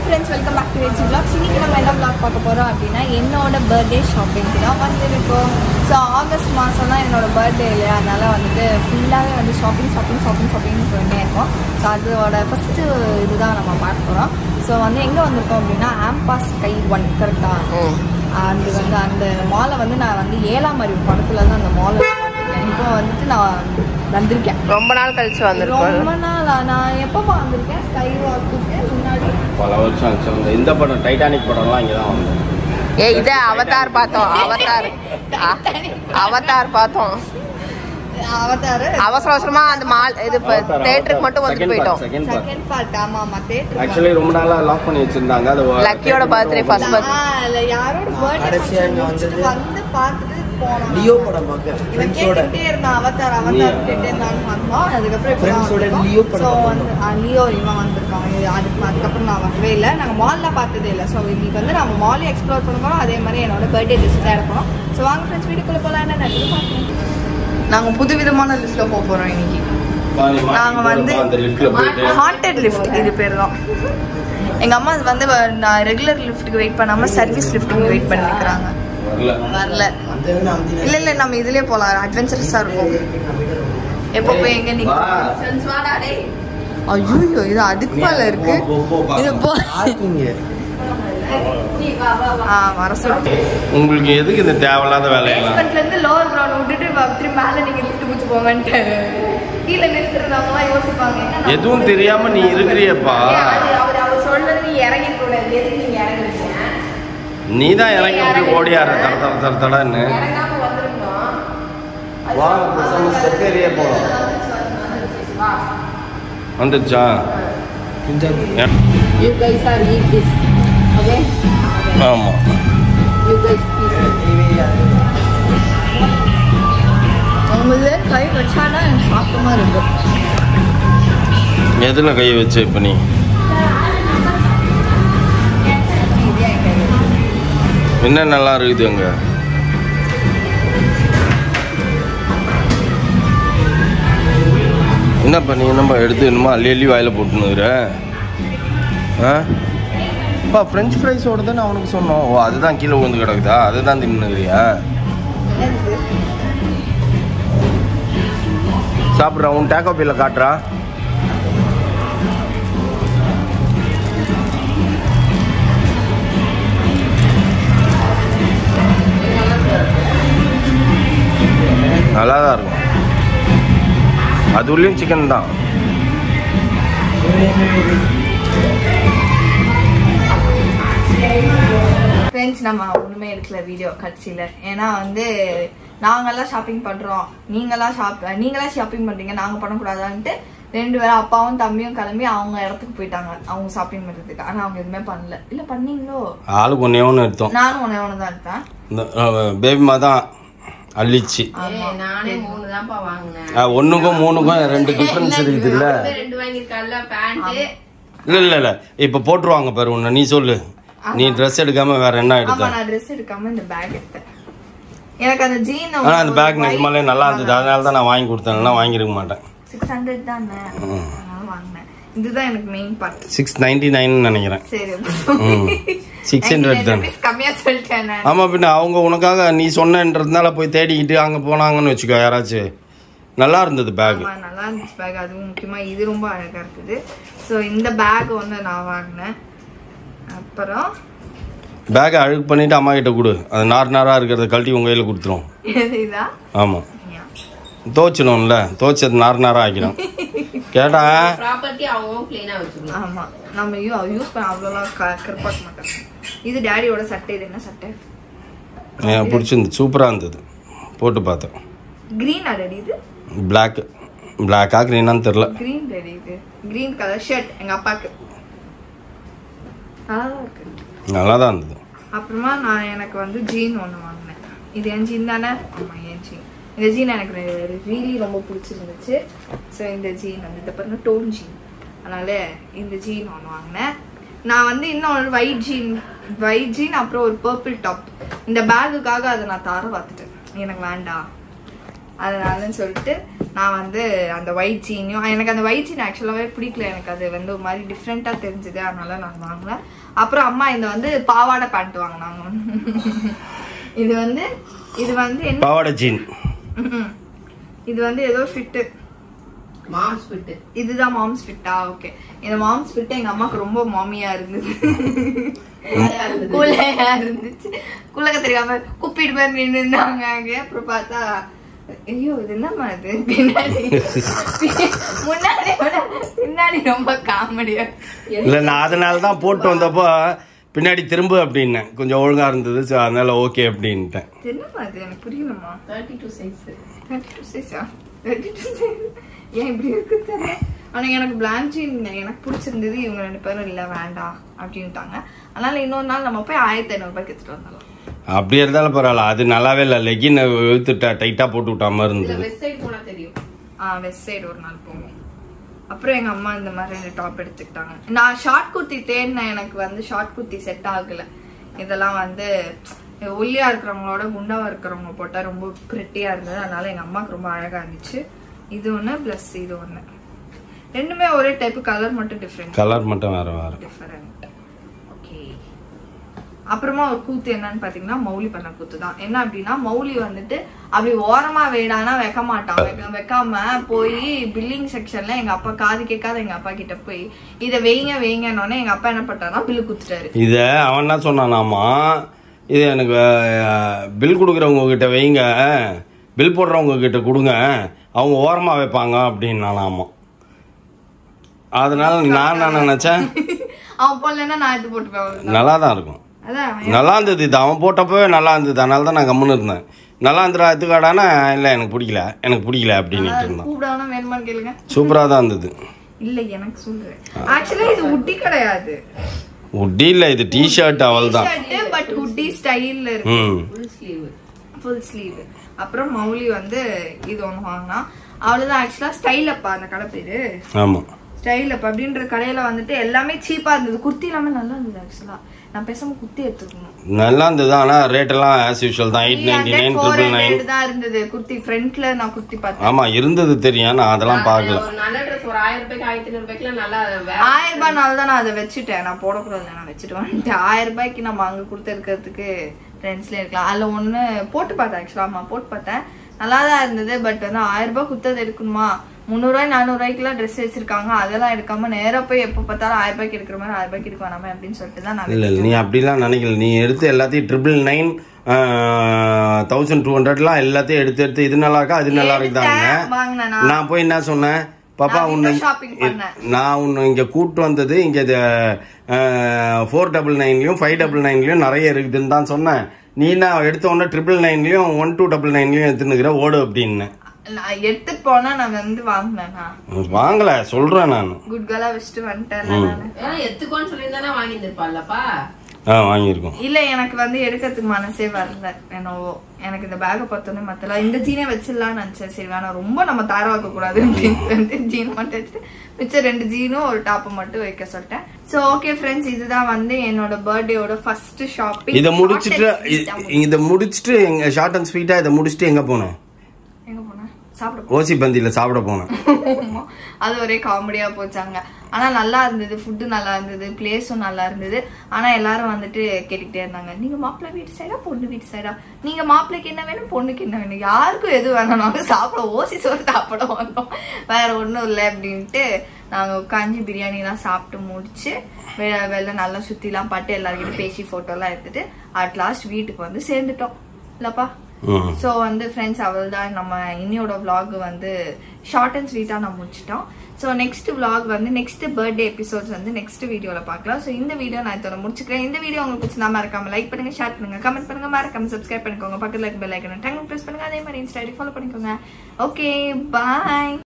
friends, welcome back to H Vlogs. இன்னைக்கு நம்ம என்ன vlog பார்க்க போறோம் அப்படினா என்னோட பர்த்டே ஷாப்பிங்க்கு தான் வந்திருக்கோம். ஸோ ஆகஸ்ட் மாதம் தான் என்னோட பர்த்டே இல்லையா, அதனால வந்துட்டு ஃபுல்லாகவே வந்து ஷாப்பிங் போயிட்டே இருக்கோம். ஸோ அதோட ஃபஸ்ட்டு இதுதான் நம்ம பார்க்க போகிறோம். ஸோ வந்து எங்கே வந்திருக்கோம் அப்படின்னா ஆம்பாஸ் ஸ்கை 1 கரெக்டாக அது வந்து அந்த மாலை வந்து நான் வந்து 7ஆம் அறிவு படத்தில் தான் அந்த மாலை பார்த்துருக்கேன். இப்போ வந்துட்டு நான் வந்திருக்கேன், ரொம்ப நாள் கழிச்சு வந்திருக்கேன். ரொம்ப நாளா நான் எப்போ வந்திருக்கேன் ஸ்கை வாக்குக்கு முன்னாடி பல வருஷம் ஆச்சு. இந்த படம் டைட்டானிக் படம்லாம் இங்கே தான் வந்தோம். இதே அவதார் பார்த்தோம். அவதார் பார்த்தோம். அவசர அவசரமா அந்த மால் இது தியேட்டருக்கு மட்டும் வந்து போயிட்டோம். Second part. ஆமா ஆமா தியேட்டர் ஆக்சுவலி ரொம்ப நாளா லாக் பண்ணி வச்சிருந்தாங்க. அது லக்கியோட பர்த்டே ஃபர்ஸ்ட் இல்ல யாரோட பர்த்டே வந்து பார்த்துட்டு போனோம். லியோ படம் பார்க்க ஃப்ரெண்ட்ஸோட இருந்தா அவதார் கேட்டே இருந்தாங்க வந்தோம். அதுக்கப்புறம் ஃப்ரெண்ட்ஸோட லியோ படம் லியோ இவன் வந்திருக்காங்க. அதுக்கப்புறம் நான் வரவே இல்லை, நாங்கள் மாலில் பார்த்ததே இல்லை. ஸோ இன்னைக்கு வந்து நம்ம மாலை எக்ஸ்ப்ளோர் பண்ணுறோம். அதே மாதிரி என்னோட பர்த்டே லிஸ்ட் தான் இருக்கணும். ஸோ வாங்க ஃப்ரெண்ட்ஸ் வீட்டுக்குள்ளே போகலாம். என்ன பார்க்கணும், நாங்கள் புது விதமான லிஸ்ட்டில் போக போகிறோம் இன்னைக்கு. நாங்கள் வந்து ஹாண்டட் லிஃப்ட் இது பேர் தான். எங்கள் அம்மா வந்து நான் ரெகுலர் லிஃப்ட்டுக்கு வெயிட் பண்ணாமல் சர்வீஸ் லிஃப்ட்டுக்கு வெயிட் பண்ணிக்கிறாங்க. வரல இல்ல இல்ல நம்ம இதுலயே போலாம், அட்வென்ச்சரஸா இருக்கும். எப்போ போய் எங்க நிக்கிறோம். ஐயோ இது அதுக்கு மேல இருக்கு. இது வர சொல்லு. உங்களுக்கு எதுக்கு இந்த தேவையில்லாத வேலையெல்லாம்? பேஸ்மெண்ட்ல இருந்து லோவர் கிரவுண்ட் விட்டுட்டு திரும்பி மேல நீங்க லிஃப்ட் பிடிச்சு போங்கன்ட்டு கீழே நிறுத்துறவங்க யோசிப்பாங்க. எதுவும் தெரியாம நீ இருக்கிறியப்பா. அவர் சொல்றது நீ இறங்கி கூடாது. எதுக்கு நீங்க இறங்குறீங்க? நீ தான் இறங்கி ஓடியாரு தடன்னு. வந்துச்சா? ஆமா உங்களுக்கு கை வச்சானா சாப்பிட்டமா இருக்கு. எதுல கை வச்ச இப்ப நீ? என்ன நல்லா இருக்குது அங்க? என்னப்பா நீ என்னப்பா எடுத்து என்னமா அள்ளி வாயில போட்டுனுக்குற? அப்பா ஃப்ரெஞ்ச் ஃப்ரைஸோட தானே அவனுக்கு சொன்னோம். ஓ அதுதான் கீழே விழுந்து கிடக்குதா? அதுதான் தின்னுக்கிறியா? சாப்பிட்றா, உன் டேக்கோ பேல காட்டுறா. நல்லா தான் இருக்கும். அது உள்ளேயும் சிக்கன் தான். ஃப்ரெண்ட்ஸ் நம்ம ஒன்றுமே எடுக்கல வீடியோ கட்சியில். ஏன்னா வந்து நாங்கெல்லாம் ஷாப்பிங் பண்ணுறோம், நீங்களாம் ஷாப்பிங் பண்ணுறீங்க, நாங்கள் பண்ணக்கூடாதான்ட்டு 2 பேரும் அப்பாவும் தம்பியும் கிளம்பி அவங்க இடத்துக்கு போயிட்டாங்க அவங்க ஷாப்பிங் பண்ணுறதுக்கு. ஆனால் அவங்க எதுவுமே பண்ணல. இல்லை பண்ணீங்களோ? ஆளுக்கு ஒன்றே ஒன்று எடுத்தோம். நானும் ஒன்று தான் எடுத்தேன். இந்த பேபிமா தான் அள்ளிச்சு. நானே 3 தான்ப்பா வாங்கினேன். 1க்கும் 3க்கும் 2 டிஃபரன்ஸ் இருக்குது இல்ல? 2 வாங்கிருக்கல்ல பேண்ட். இல்ல இப்ப போட்டுருவாங்க பாரு. உன்ன நீ சொல்லு, நீ ட்ரெஸ் எடுக்காம வேற என்ன எடுத்த? நான் ட்ரெஸ் எடுக்காம இந்த பேக் எடுத்தேன். எனக்கு அந்த ஜீன் அந்த பேக் நிஜமாலே நல்லா இருந்தது, அதனால தான் நான் வாங்கி கொடுத்தேன். வாங்கிருக்க மாட்டேன். 600 தானே, அதனால வாங்கினேன். இதுதான் எனக்கு மெயின் பார்ட். 699 நினைக்கிறேன். சரி 600 தான் கம்மியா சொல்லிட்டேன். ஆமா பின்ன அவங்க உனக்காக நீ சொன்னன்றதுனால போய் தேடிக்கிட்டு அங்க போனாங்கன்னு வச்சுக்கோ யாராச்சும். நல்லா இருந்தது பேக், நல்லா இருந்துச்சு பேக். அதுவும் முக்கியமா இது ரொம்ப அழகா இருக்குது. ஸோ இந்த பேக் வந்து நான் வாங்கினேன். அப்புறம் பேக்கை அழுக்கு பண்ணிட்டு அம்மா கிட்ட கொடு. அது நாரா இருக்கிறத கழட்டி உங்க கையில கொடுத்துரும். ஆமா துவைச்சிடும்ல, துவைச்சது நாரா ஆக்கிடும். கேட்டா ஆமா நம்ம யூஸ் பண்ண அவ்வளோலாம் கற்பாக்க மாட்டோம். இது டேடியோட சட்டை. இது என்ன சட்டை? எனக்கு பிடிச்சிருந்து, சூப்பரா இருந்தது, போட்டு பார்த்தேன். Green ready. இது பிளாக்கா கிரீனான்னு தெரியல. Green ready. இது கிரீன் கலர் ஷர்ட் எங்க அப்பாக்கு. நல்லா தான் இருந்தது. அப்புறமா நான் எனக்கு வந்து ஜீன் ஒன்று வாங்கினேன். இது என் ஜீன் தானே? ஆமா என் ஜீன். இந்த ஜீன் எனக்கு ரீலி ரொம்ப பிடிச்சிருந்துச்சு. ஸோ இந்த ஜீன் வந்து இதை பாருங்க டோன் ஜீன், அதனால இந்த ஜீன் ஒன்று வாங்கினேன். நான் வந்து இன்னொரு ஒயிட் ஜீன் அப்புறம் ஒரு பர்பிள் டாப். இந்த பேக்குக்காக அதை நான் தர பார்த்துட்டேன், எனக்கு வேண்டாம் அதனாலன்னு சொல்லிட்டு நான் வந்து அந்த ஒயிட் ஜீனையும், எனக்கு அந்த ஒயிட் ஜீன் ஆக்சுவலாகவே பிடிக்கல, எனக்கு அது வந்து ஒரு மாதிரி டிஃப்ரெண்ட்டாக தெரிஞ்சுது, அதனால நான் வாங்கினேன். அப்புறம் அம்மா இந்த வந்து பாவாடை பேண்ட் வாங்கினாங்க. இது வந்து என்ன பாவாடை ஜீன், இது வந்து ஏதோ ஃபிட்டு, மாம்ஸ் ஃபிட். இதுதான் மாம்ஸ் ஃபிட்டா? ஓகே. இந்த மாம்ஸ் ஃபிட் எங்க அம்மாக்கு ரொம்ப மாமியா இருந்தது, குள்ளையா இருந்துச்சு, குள்ளக்க தெரியாம குப்பிட்டு போய் நின்று இருந்தாங்க. அப்புறம் பார்த்தா ஐயோ இது என்னம்மா இது, பின்னாடி முன்னாடி ரொம்ப காமெடியா இல்ல. நான் அதனாலதான் போட்டு வந்தப்போ பின்னாடி திரும்ப அப்படின்னேன், கொஞ்சம் ஒழுங்கா இருந்தது, அதனால ஓகே அப்படின்ட்டேன். என்னம்மா அது எனக்கு புரியலம்மா. 32 சைஸ். 32 சைஸா? 32 சைஸ் ஏன் இப்படி இருக்கு தெரியல. ஆனா எனக்கு பிளான்ஜின் எனக்கு பிடிச்சிருந்தது, இவங்க 2 பேரும் இல்ல வேண்டாம் அப்படின்ட்டாங்க. அதனால இன்னொரு நாள் நம்ம போய் 1500 ரூபாய்க்கு எடுத்துட்டு வந்தோம். அப்படி இருந்தாலும் பரவாயில்ல, அது நல்லாவே இல்லை. லெகின் இழுத்துட்டா டைட்டா போட்டு விட்டா மாதிரி இருந்தது. வெஸ்ட் சைடு போனா தெரியும். வெஸ்ட் சைடு ஒரு நாள் போவோம். அப்புறம் எங்க அம்மா இந்த மாதிரி 2 டாப் எடுத்துக்கிட்டாங்க. நான் ஷார்ட் குர்த்தி தேடினேன், எனக்கு வந்து ஷார்ட் குர்த்தி செட் ஆகல. இதெல்லாம் வந்து ஒல்லியா இருக்கிறவங்களோட குண்டாவா இருக்கிறவங்க போட்டா ரொம்ப பிரிட்டியா இருந்தது, அதனால எங்க அம்மாவுக்கு ரொம்ப அழகா இருந்துச்சு. இது ஒண்ணு பிளஸ் இது ஒண்ணு, ரெண்டுமே ஒரே டைப், கலர் மட்டும் டிஃபரெண்ட். கலர் மட்டும் வேற வேற டிஃபரெண்ட். ஓகே. அப்புறமா ஒரு கூத்து என்னன்னு பாத்தீங்கன்னா மௌலி பண்ண கூத்து தான். என்ன அப்படின்னா மௌலி வந்துட்டு அப்படி ஓரமா வேடானா வைக்க மாட்டான், வைக்காம போய் பில்லிங் செக்ஷன்ல எங்க அப்பா காது கேட்காத எங்க அப்பா கிட்ட போய் இதை வைங்கன்னொன்னே எங்க அப்பா என்ன பண்ணாருன்னா பில்லு குத்துட்டாரு. இத அவன் என்ன சொன்னானாமா, இது எனக்கு பில் கொடுக்குறவங்க கிட்ட வைங்க, பில் போடுறவங்க கிட்ட கொடுங்க, அவங்க ஓரமா வைப்பாங்க அப்படின்னாலாமா. அதனால நான் என்ன நினைச்சேன், அவன் போடலன்னா நான் எடுத்து போட்டுப்பேன், நல்லா தான் இருக்கும். நல்லா இருந்தது இது, அவன் போட்டப்பவே நல்லா இருந்தது, அதனால தான் நான் கம்முன்னு இருந்தேன். நல்லா இருந்துடா எத்துக்காடானா, இல்லை எனக்கு பிடிக்கல அப்படின்ட்டு இருந்தான். கூப்பிடாம வேணுமான்னு கேளுங்க, சூப்பரா தான் இருந்தது. இல்ல எனக்கு சொல்றேன், ஆக்சுவலா இது உட்டி கிடையாது, உட்டி இல்ல, இது டி ஷர்ட் அவள் தான், பட் உட்டி ஸ்டைல்ல இருக்கு, ஃபுல் ஸ்லீவ். அப்புறம் மௌலி வந்து இது ஒண்ணு வாங்கினா, அவ்வளவுதான். ஆக்சுவலா ஸ்டைல் அப்பா அந்த கடை பேரு. ஆமா, ஸ்டைல் அப்ப அப்படின்ற கடையில வந்துட்டு எல்லாமே சீப்பா இருந்தது, குர்த்தி எல்லாமே நல்லா இருந்தது. ஆக்சுவலா நான் பேசாம குர்த்தி எடுத்துக்கணும், நல்லா இருந்தது. ஆனா ரேட் எல்லாம் ஆஸ் யூஷுவல் தான், 899 999 தான் இருந்தது. குர்த்தி ஃப்ரண்ட்ல நான் குர்த்தி பார்த்தேன். ஆமா இருந்தது தெரியும், நான் அதெல்லாம் பார்க்கல. ஒரு நல்ல Dress ஒரு 1000 ரூபாய்க்கு 1500 ரூபாய்க்கு நல்லா 1000 ரூபாய்னால தான் நான் அதை வச்சுட்டேன், நான் போடக்கூடாது, நான் வச்சுட்டு வந்துட்டேன். 1000 ரூபாய்க்கு நம்ம அங்க கொடுத்து இருக்கிறதுக்கு ட்ரெண்ட்ஸ்ல இருக்கலாம். அதுல ஒண்ணு போட்டு பார்த்தேன், ஆக்சுவலா அம்மா போட்டு பார்த்தேன், நல்லாதான் இருந்தது. பட் வந்து 1000 ரூபாய் குத்தது எடுக்கணுமா, 300 ரூபாய் 400 ரூபாய்க்குலாம் ட்ரெஸ் வச்சிருக்காங்க, அதெல்லாம் எடுக்காம நேரா போய் எப்ப பார்த்தாலும் 1000 ரூபாய்க்கு எடுக்கிற மாதிரி 1000 ரூபாய்க்கு எடுக்க வேணாமே அப்படின்னு சொல்லிட்டு தான் நான். இல்ல நீ அப்படிலாம் நினைக்கல, நீ எடுத்து எல்லாத்தையும் 999 1200 எல்லாத்தையும் எடுத்து இது நல்லா இருக்கா அது நல்லா இருக்குதாங்க. நான் போய் என்ன சொன்னேன், பாப்பா உன்னை நான் உன்னை இங்க கூப்பிட்டு வந்தது இங்க 499லயும் 599லயும் நிறைய இருக்குதுன்னு தான் சொன்னேன். நீ நான் எடுத்த உடனே 999லயும் 1299லயும் எடுத்துனுக்கிற ஓடு அப்படின்னு. நான் எடுத்துட்டு போனா நான் வந்து வாங்கினேனா, வாங்கல சொல்றேன் நான். குட் கேர்லா வச்சுட்டு வந்துட்டேன். எத்துக்கோன்னு சொல்லியிருந்தானே வாங்கியிருப்பாள்லப்பா. வாங்கியிருக்கோம். இல்ல எனக்கு வந்து எடுக்கிறதுக்கு மனசே வரல, என்னவோ எனக்கு இந்த பேக பார்த்தோன்னே மத்தல இந்த ஜீனை வச்சிடலாம்னு நினைச்சேன். சரி வேணா ரொம்ப நம்ம தாராக்க கூடாது அப்படின்னு ஜீன் மட்டும் வச்சுட்டு மிச்சம் 2 ஜீனும் ஒரு டாப்பு மட்டும் வைக்க சொல்லிட்டேன். சோ ஓகே ஃப்ரெண்ட்ஸ், இதுதான் வந்து என்னோட பர்த்டேயோட ஃபர்ஸ்ட் ஷாப்பிங். இதை முடிச்சிட்டு எங்க ஷார்ட் அண்ட் ஸ்வீட்டா இதை முடிச்சிட்டு எங்க போனோம், ஓசி பந்தியில சாப்பிட போனேன். அது ஒரே காமெடியா போச்சாங்க. ஆனா நல்லா இருந்தது, ஃபுட்டு நல்லா இருந்தது, பிளேஸும் நல்லா இருந்தது. ஆனா எல்லாரும் வந்துட்டு கேட்டுக்கிட்டே இருந்தாங்க, நீங்க மாப்பிள்ளை வீட்டு சைடா பொண்ணு வீட்டு சைடா, நீங்க மாப்பிள்ளைக்கு என்ன வேணும் பொண்ணுக்கு என்ன வேணும், யாருக்கும் எது வேணும், நாங்க சாப்பிட ஓசி சோறு சாப்பிட வந்தோம், வேற ஒண்ணும் இல்லை அப்படின்ட்டு நாங்க உட்காந்து பிரியாணி எல்லாம் சாப்பிட்டு முடிச்சு வெளில நல்லா சுத்தி எல்லாம் பாட்டு எல்லாருக்கிட்ட பேசி போட்டோ எல்லாம் எடுத்துட்டு அட் லாஸ்ட் வீட்டுக்கு வந்து சேர்ந்துட்டோம் இல்லப்பா. சோ வந்து ஃப்ரெண்ட்ஸ் அவ்வளவுதான், நம்ம இன்னியோட vlog வந்து ஷார்ட் அண்ட் ஸ்வீட்டா நான் முடிச்சிட்டோம். ஸோ நெக்ஸ்ட் vlog வந்து நெக்ஸ்ட் பர்த்டே எபிசோட்ஸ் வந்து நெக்ஸ்ட் வீடியோல பார்க்கலாம். ஸோ இந்த வீடியோ நான் இதோட முடிச்சுக்கிறேன். இந்த வீடியோ உங்களுக்கு பிடிச்சா மறக்காம லைக் பண்ணுங்க, ஷேர் பண்ணுங்க, கமெண்ட் பண்ணுங்க, மறக்காம சப்ஸ்கிரைப் பண்ணிக்கோங்க, பக்கத்துல இருக்க பெல் ஐக்கனை டங் பிரஸ் பண்ணுங்க, அதே மாதிரி இன்ஸ்டா ஐடி ஃபாலோ பண்ணிக்கோங்க. Okay bye.